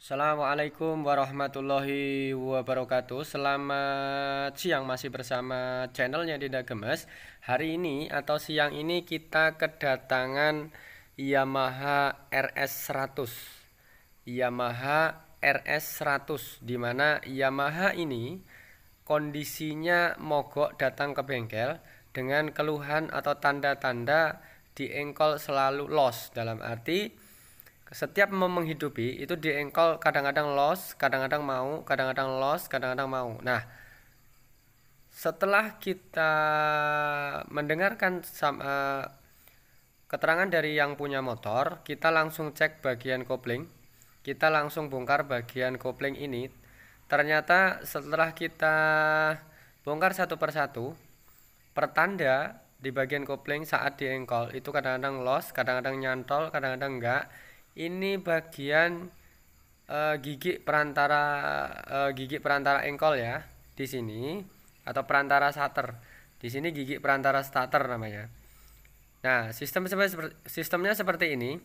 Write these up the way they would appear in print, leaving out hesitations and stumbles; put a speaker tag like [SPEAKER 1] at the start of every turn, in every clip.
[SPEAKER 1] Assalamualaikum warahmatullahi wabarakatuh. Selamat siang, masih bersama channelnya Dinda Gemes. Hari ini atau siang ini kita kedatangan Yamaha RS100. Yamaha RS100 dimana Yamaha ini kondisinya mogok datang ke bengkel dengan keluhan atau tanda-tanda di engkol selalu loss. Dalam arti setiap mau menghidupi itu di engkol kadang-kadang loss, kadang-kadang mau, kadang-kadang loss, kadang-kadang mau. Nah, setelah kita mendengarkan keterangan dari yang punya motor, kita langsung cek bagian kopling. Kita langsung bongkar bagian kopling ini. Ternyata setelah kita bongkar satu persatu, pertanda di bagian kopling saat di engkol itu kadang-kadang loss, kadang-kadang nyantol, kadang-kadang enggak. Ini bagian gigi perantara engkol ya di sini, atau perantara starter. Di sini gigi perantara starter namanya. Nah, sistemnya seperti ini.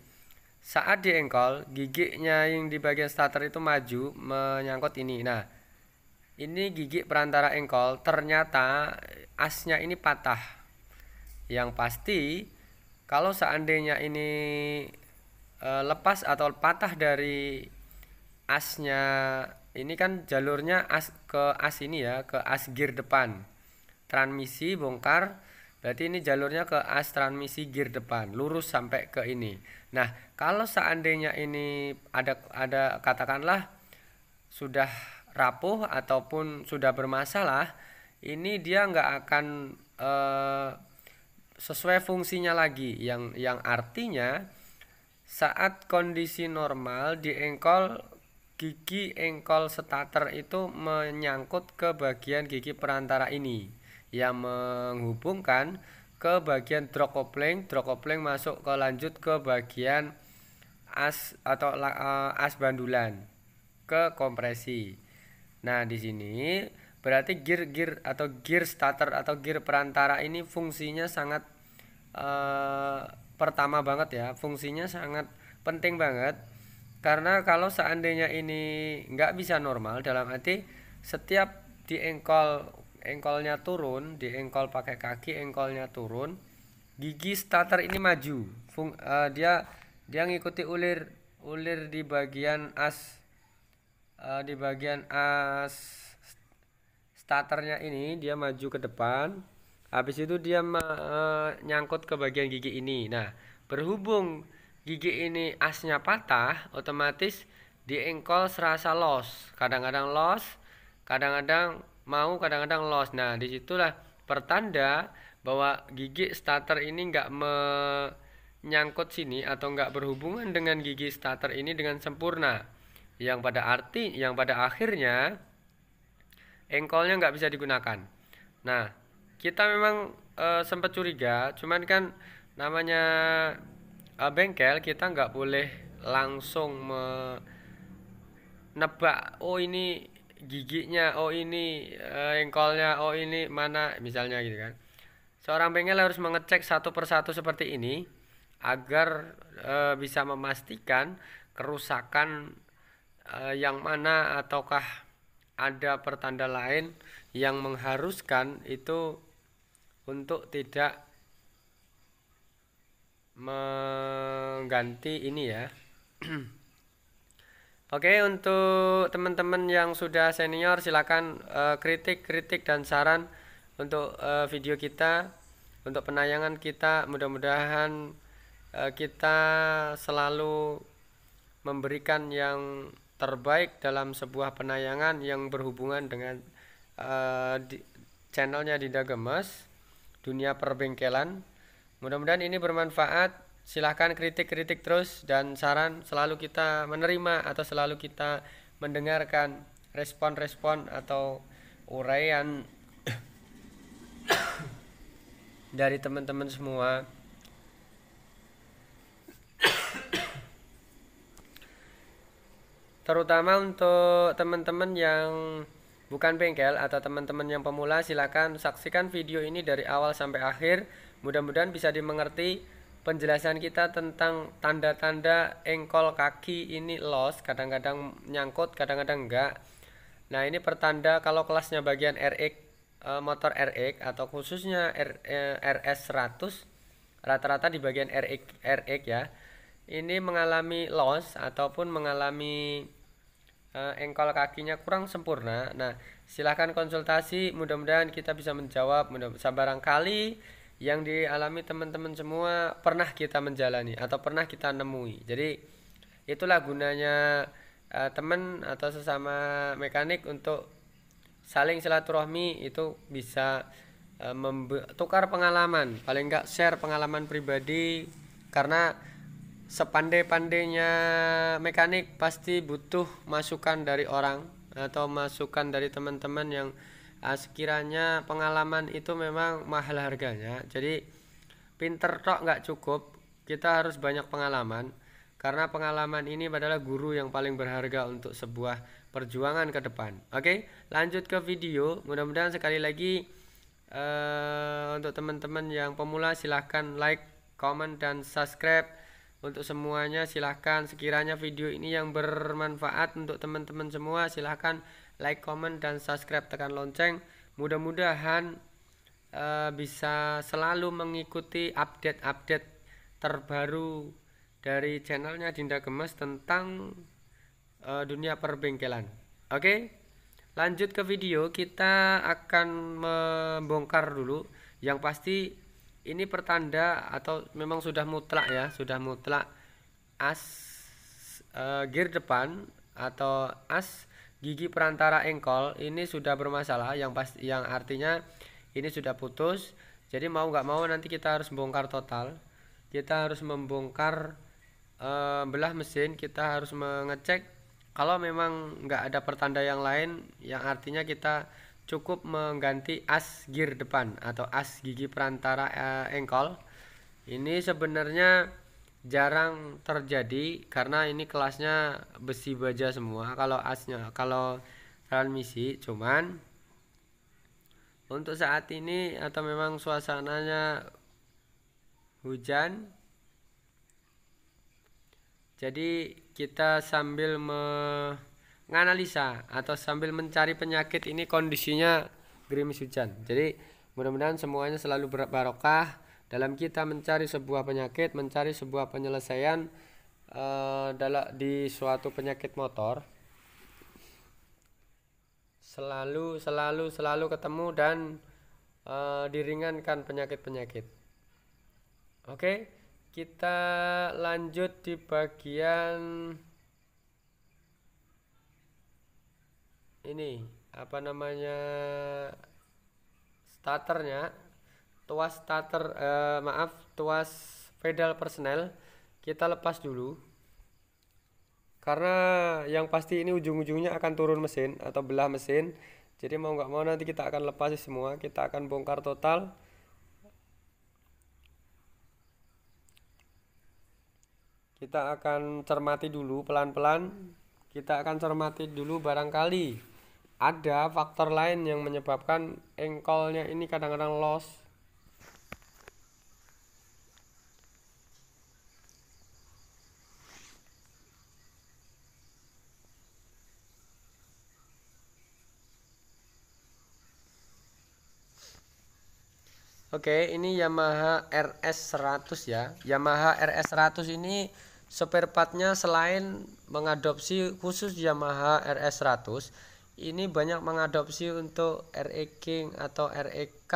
[SPEAKER 1] Saat di engkol, giginya yang di bagian starter itu maju menyangkut ini. Nah, ini gigi perantara engkol, ternyata asnya ini patah. Yang pasti kalau seandainya ini lepas atau patah dari asnya, ini kan jalurnya ke as ini ya, ke as gear depan. Transmisi bongkar, berarti ini jalurnya ke as transmisi gear depan, lurus sampai ke ini. Nah, kalau seandainya ini ada katakanlah sudah rapuh ataupun sudah bermasalah, ini dia nggak akan sesuai fungsinya lagi, yang artinya saat kondisi normal di engkol, gigi engkol starter itu menyangkut ke bagian gigi perantara ini yang menghubungkan ke bagian drop kopling masuk ke lanjut ke bagian as atau as bandulan ke kompresi. Nah, di sini berarti gear atau gear starter atau gear perantara ini fungsinya sangat pertama banget ya, fungsinya sangat penting banget. Karena kalau seandainya ini nggak bisa normal, dalam arti setiap di engkolnya turun, di engkol pakai kaki engkolnya turun, gigi starter ini maju. Dia ngikuti ulir di bagian as starternya ini, dia maju ke depan. Habis itu dia nyangkut ke bagian gigi ini. Nah, berhubung gigi ini asnya patah, otomatis di engkol serasa loss. Kadang-kadang loss, kadang-kadang mau, kadang-kadang loss. Nah, disitulah pertanda bahwa gigi starter ini nggak menyangkut sini atau nggak berhubungan dengan gigi starter ini dengan sempurna. Yang pada akhirnya engkolnya nggak bisa digunakan. Nah, kita memang sempat curiga, cuman kan namanya bengkel, kita nggak boleh langsung menebak, oh ini giginya, oh ini engkolnya, oh ini mana, misalnya gitu kan. Seorang bengkel harus mengecek satu persatu seperti ini agar bisa memastikan kerusakan yang mana, ataukah ada pertanda lain yang mengharuskan itu untuk tidak mengganti ini ya. Oke, untuk teman-teman yang sudah senior silakan kritik dan saran untuk video kita, untuk penayangan kita. Mudah-mudahan kita selalu memberikan yang terbaik dalam sebuah penayangan yang berhubungan dengan channelnya Dinda Gemes, dunia perbengkelan. Mudah-mudahan ini bermanfaat. Silahkan kritik terus, dan saran selalu kita menerima atau selalu kita mendengarkan respon-respon atau uraian dari teman-teman semua. Terutama untuk teman-teman yang bukan bengkel atau teman-teman yang pemula, silakan saksikan video ini dari awal sampai akhir. Mudah-mudahan bisa dimengerti penjelasan kita tentang tanda-tanda engkol kaki ini los, kadang-kadang nyangkut, kadang-kadang enggak. Nah, ini pertanda kalau kelasnya bagian RX, motor RX atau khususnya RS 100, rata-rata di bagian RX ya. Ini mengalami loss ataupun mengalami engkol kakinya kurang sempurna. Nah, silahkan konsultasi, mudah-mudahan kita bisa menjawab. Barangkali yang dialami teman-teman semua pernah kita menjalani atau pernah kita nemui. Jadi itulah gunanya teman atau sesama mekanik untuk saling silaturahmi, itu bisa tukar pengalaman, paling enggak share pengalaman pribadi, karena sepandai-pandainya mekanik pasti butuh masukan dari orang atau masukan dari teman-teman yang sekiranya pengalaman itu memang mahal harganya. Jadi pinter tok nggak cukup, kita harus banyak pengalaman, karena pengalaman ini adalah guru yang paling berharga untuk sebuah perjuangan ke depan. Oke, lanjut ke video. Mudah-mudahan sekali lagi untuk teman-teman yang pemula silahkan like, comment, dan subscribe. Untuk semuanya silahkan, sekiranya video ini yang bermanfaat untuk teman-teman semua, silahkan like, comment, dan subscribe, tekan lonceng. Mudah-mudahan bisa selalu mengikuti update-update terbaru dari channelnya Dinda Gemes tentang dunia perbengkelan. Oke, lanjut ke video. Kita akan membongkar dulu. Yang pasti ini pertanda atau memang sudah mutlak ya, sudah mutlak as gear depan atau as gigi perantara engkol ini sudah bermasalah, yang artinya ini sudah putus. Jadi mau nggak mau nanti kita harus bongkar total. Kita harus membongkar belah mesin. Kita harus mengecek kalau memang nggak ada pertanda yang lain, yang artinya kita cukup mengganti as gear depan atau as gigi perantara engkol. Ini sebenarnya jarang terjadi karena ini kelasnya besi baja semua kalau asnya, kalau transmisi. Cuman untuk saat ini atau memang suasananya hujan, jadi kita sambil menganalisa atau sambil mencari penyakit ini, kondisinya gerimis hujan. Jadi mudah-mudahan semuanya selalu barokah dalam kita mencari sebuah penyakit, mencari sebuah penyelesaian di suatu penyakit motor. Selalu ketemu dan diringankan penyakit-penyakit. Oke, kita lanjut di bagian ini, apa namanya, starternya, tuas starter, tuas pedal persnel kita lepas dulu, karena yang pasti ini ujung-ujungnya akan turun mesin atau belah mesin. Jadi mau nggak mau nanti kita akan lepas semua, kita akan bongkar total. Kita akan cermati dulu pelan-pelan. Kita akan cermati dulu, barangkali ada faktor lain yang menyebabkan engkolnya ini kadang-kadang loss. Oke, ini Yamaha RS 100 ya. Yamaha RS 100 ini spare partnya selain mengadopsi khusus Yamaha RS 100, ini banyak mengadopsi untuk RE King atau REK.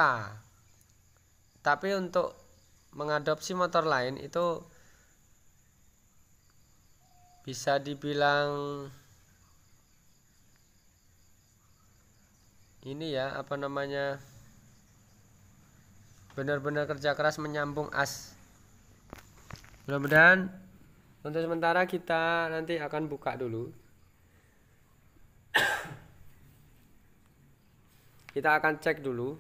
[SPEAKER 1] Tapi untuk mengadopsi motor lain itu bisa dibilang ini ya, apa namanya, benar-benar kerja keras menyambung as. Mudah-mudahan untuk sementara kita nanti akan buka dulu. Kita akan cek dulu.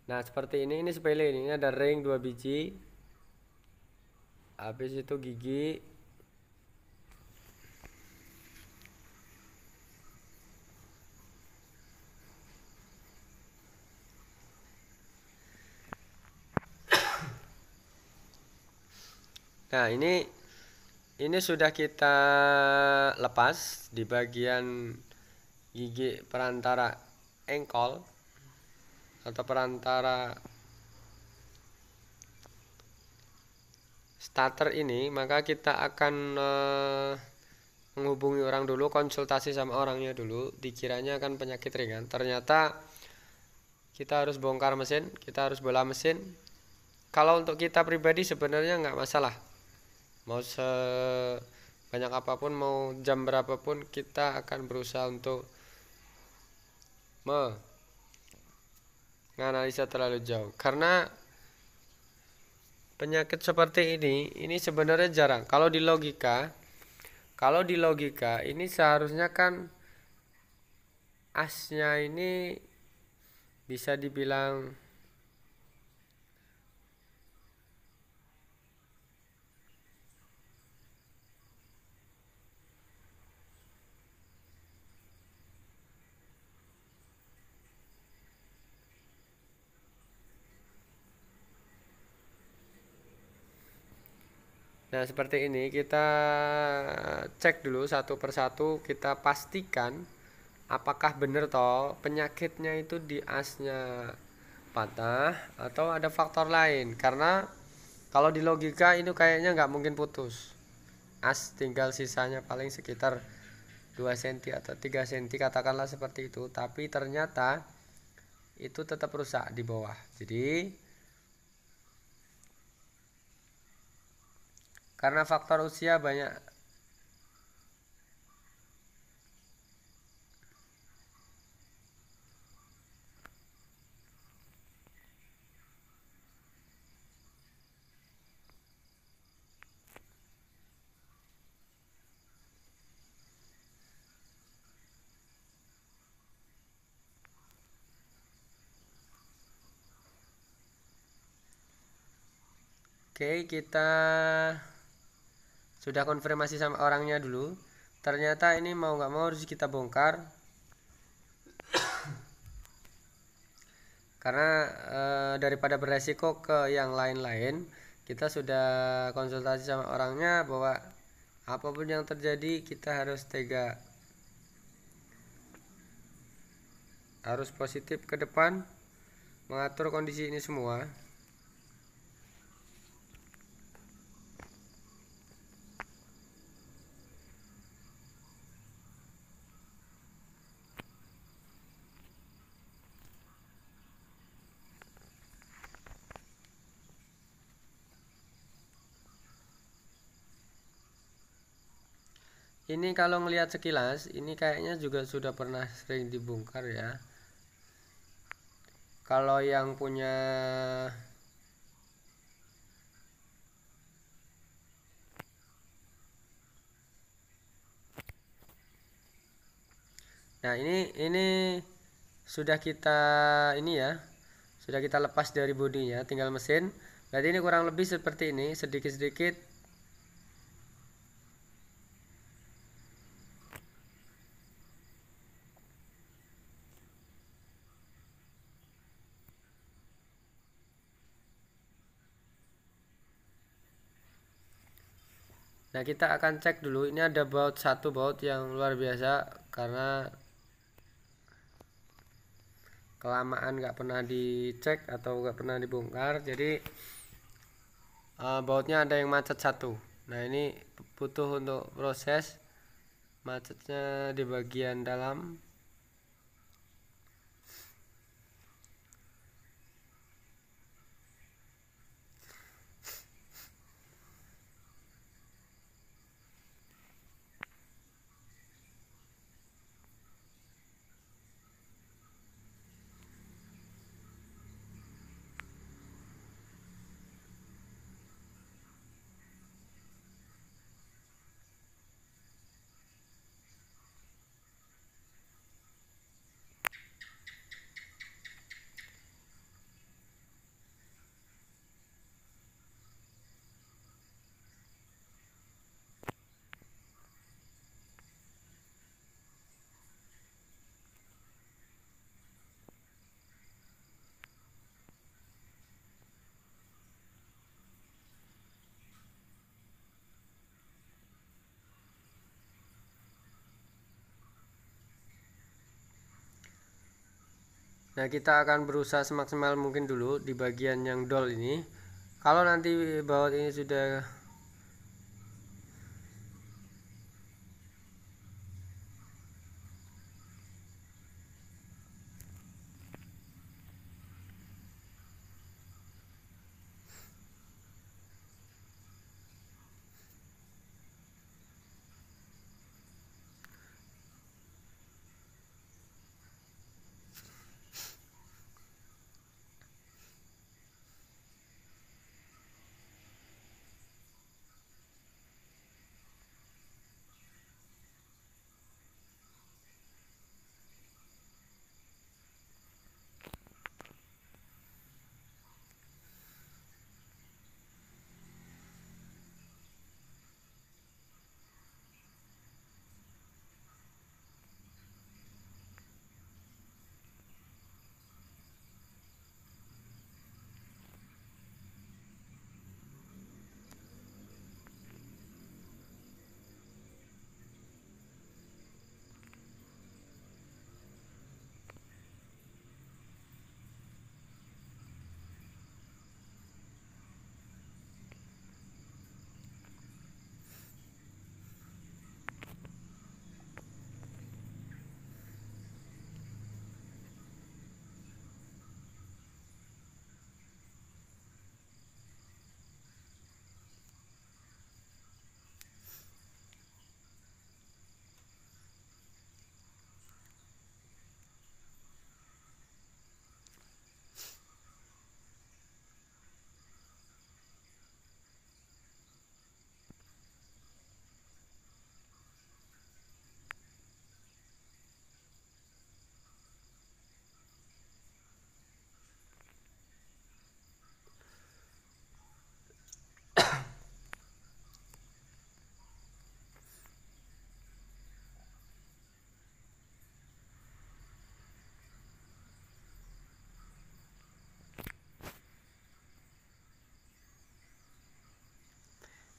[SPEAKER 1] Nah, seperti ini sepele, ini ada ring 2 biji. Habis itu gigi. Nah, ini sudah kita lepas di bagian gigi perantara engkol atau perantara starter ini, maka kita akan menghubungi orang dulu, konsultasi sama orangnya dulu, dikiranya akan penyakit ringan. Ternyata kita harus bongkar mesin, kita harus bola mesin. Kalau untuk kita pribadi sebenarnya nggak masalah, mau sebanyak apapun, mau jam berapapun, kita akan berusaha untuk menganalisa terlalu jauh, karena penyakit seperti ini sebenarnya jarang. Kalau di logika ini seharusnya kan asnya ini bisa dibilang nah seperti ini. Kita cek dulu satu persatu, kita pastikan apakah bener toh penyakitnya itu di asnya patah atau ada faktor lain. Karena kalau di logika ini kayaknya nggak mungkin putus, as tinggal sisanya paling sekitar 2 cm atau 3 cm katakanlah seperti itu, tapi ternyata itu tetap rusak di bawah. Jadi karena faktor usia banyak. Oke, kita sudah konfirmasi sama orangnya dulu. Ternyata ini mau nggak mau harus kita bongkar, karena daripada beresiko ke yang lain-lain, kita sudah konsultasi sama orangnya bahwa apapun yang terjadi kita harus tega, harus positif ke depan mengatur kondisi ini semua. Ini kalau ngelihat sekilas, ini kayaknya juga sudah pernah sering dibongkar ya. Kalau yang punya nah ini sudah kita ini ya, sudah kita lepas dari bodinya, tinggal mesin. Berarti ini kurang lebih seperti ini, sedikit-sedikit. Nah, kita akan cek dulu. Ini ada baut, satu baut yang luar biasa karena kelamaan nggak pernah dicek atau nggak pernah dibongkar. Jadi bautnya ada yang macet satu. Nah, ini butuh untuk proses macetnya di bagian dalam. Nah, kita akan berusaha semaksimal mungkin dulu di bagian yang dol ini. Kalau nanti baut ini sudah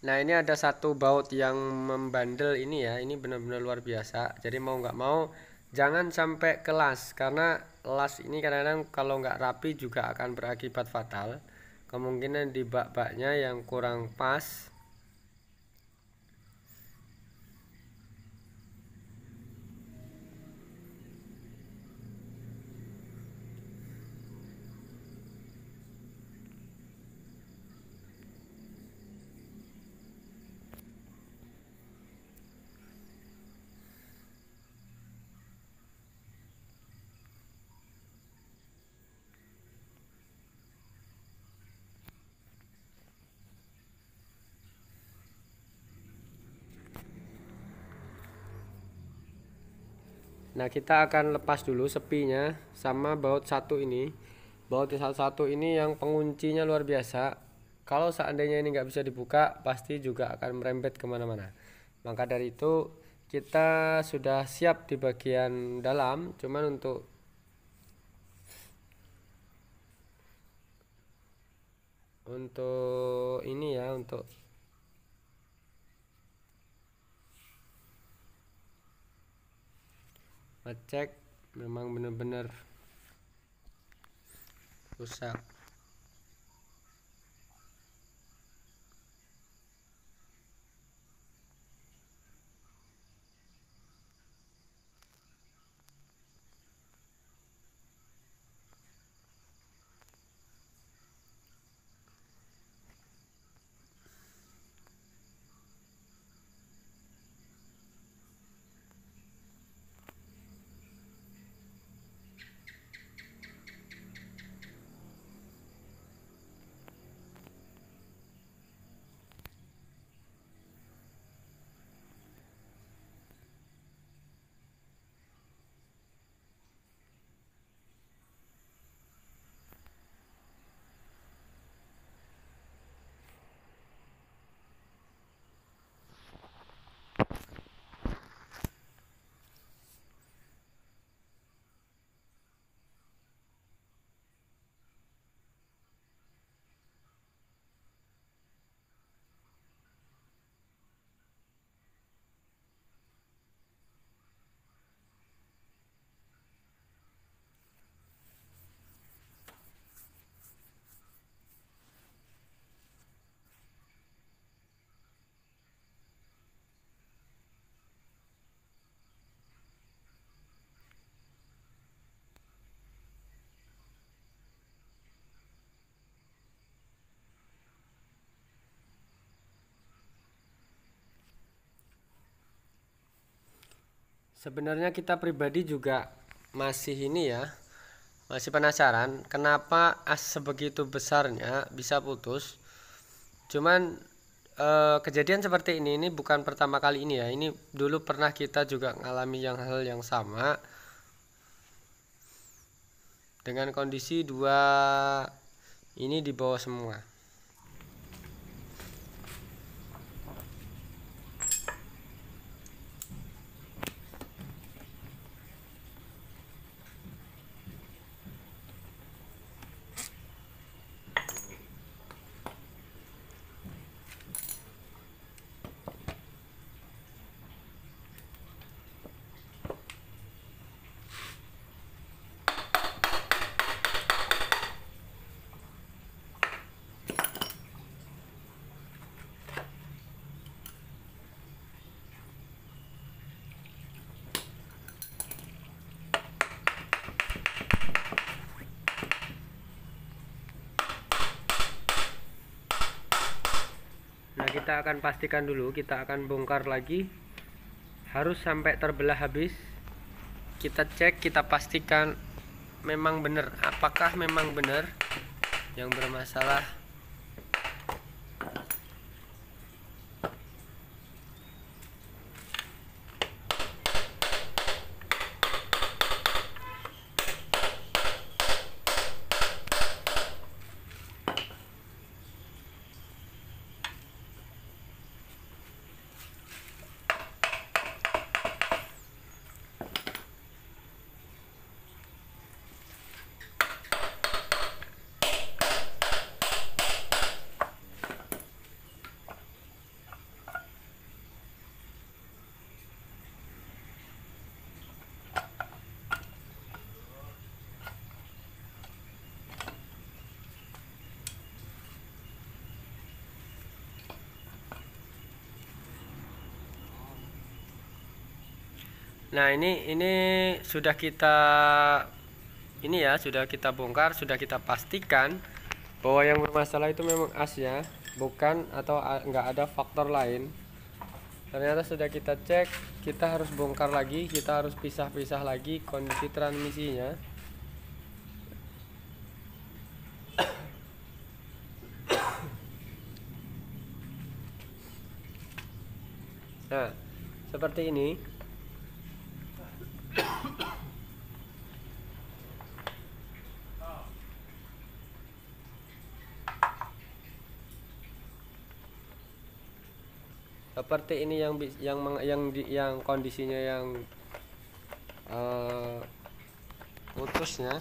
[SPEAKER 1] Nah, ini ada satu baut yang membandel ini ya. Ini benar-benar luar biasa. Jadi mau nggak mau jangan sampai ke las, karena las ini kadang-kadang kalau nggak rapi juga akan berakibat fatal. Kemungkinan di bak-baknya yang kurang pas. Nah, kita akan lepas dulu sepinya sama baut satu ini. Baut satu ini yang penguncinya luar biasa. Kalau seandainya ini nggak bisa dibuka, pasti juga akan merembet kemana-mana. Maka dari itu kita sudah siap di bagian dalam, cuman untuk ini ya, untuk ngecek memang benar-benar rusak. Sebenarnya kita pribadi juga masih ini ya, masih penasaran kenapa as sebegitu besarnya bisa putus. Cuman kejadian seperti ini bukan pertama kali ini ya. Ini dulu pernah kita juga ngalami hal yang sama dengan kondisi dua ini di bawah semua. Nah, kita akan pastikan dulu, kita akan bongkar lagi, harus sampai terbelah habis. Kita cek, kita pastikan memang benar, apakah memang benar yang bermasalah. Nah, ini sudah kita sudah kita bongkar, sudah kita pastikan bahwa yang bermasalah itu memang asnya, bukan atau enggak ada faktor lain. Ternyata sudah kita cek, kita harus bongkar lagi, kita harus pisah-pisah lagi kondisi transmisinya. Nah, seperti ini. Seperti ini yang kondisinya yang putusnya.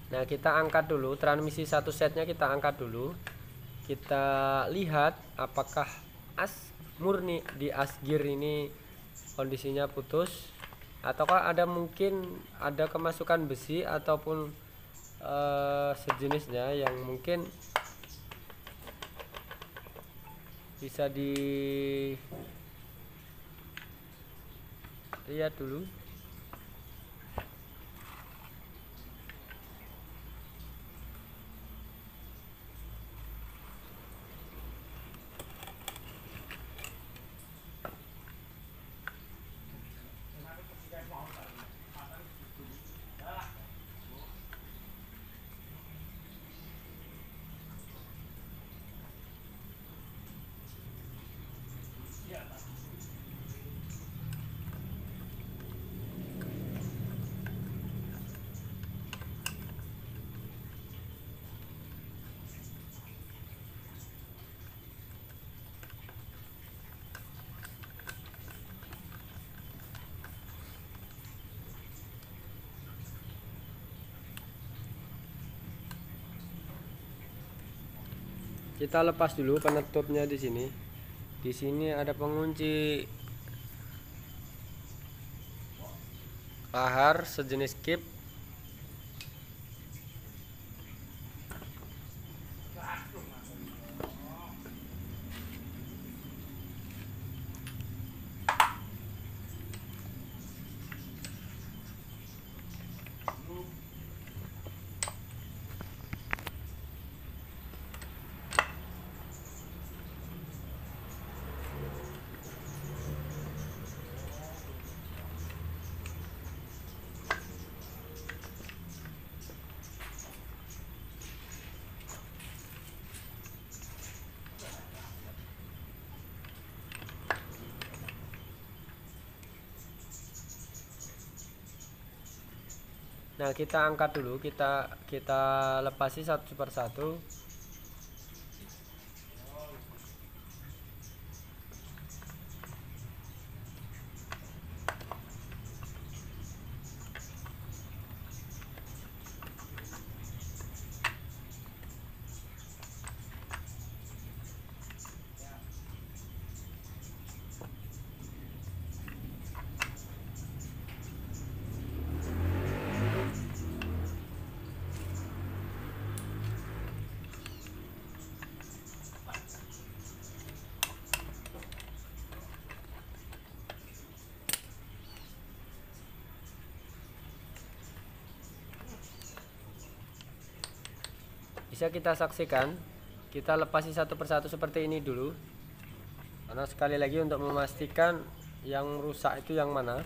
[SPEAKER 1] Nah, kita angkat dulu transmisi satu setnya, kita angkat dulu. Kita lihat apakah as murni di as gear ini kondisinya putus, ataukah ada mungkin ada kemasukan besi ataupun sejenisnya yang mungkin bisa dilihat dulu. Kita lepas dulu penutupnya di sini. Di sini ada pengunci lahar sejenis kip. Nah, kita angkat dulu, kita lepasi satu persatu. Bisa kita saksikan, kita lepasi satu persatu seperti ini dulu, karena sekali lagi untuk memastikan yang rusak itu yang mana.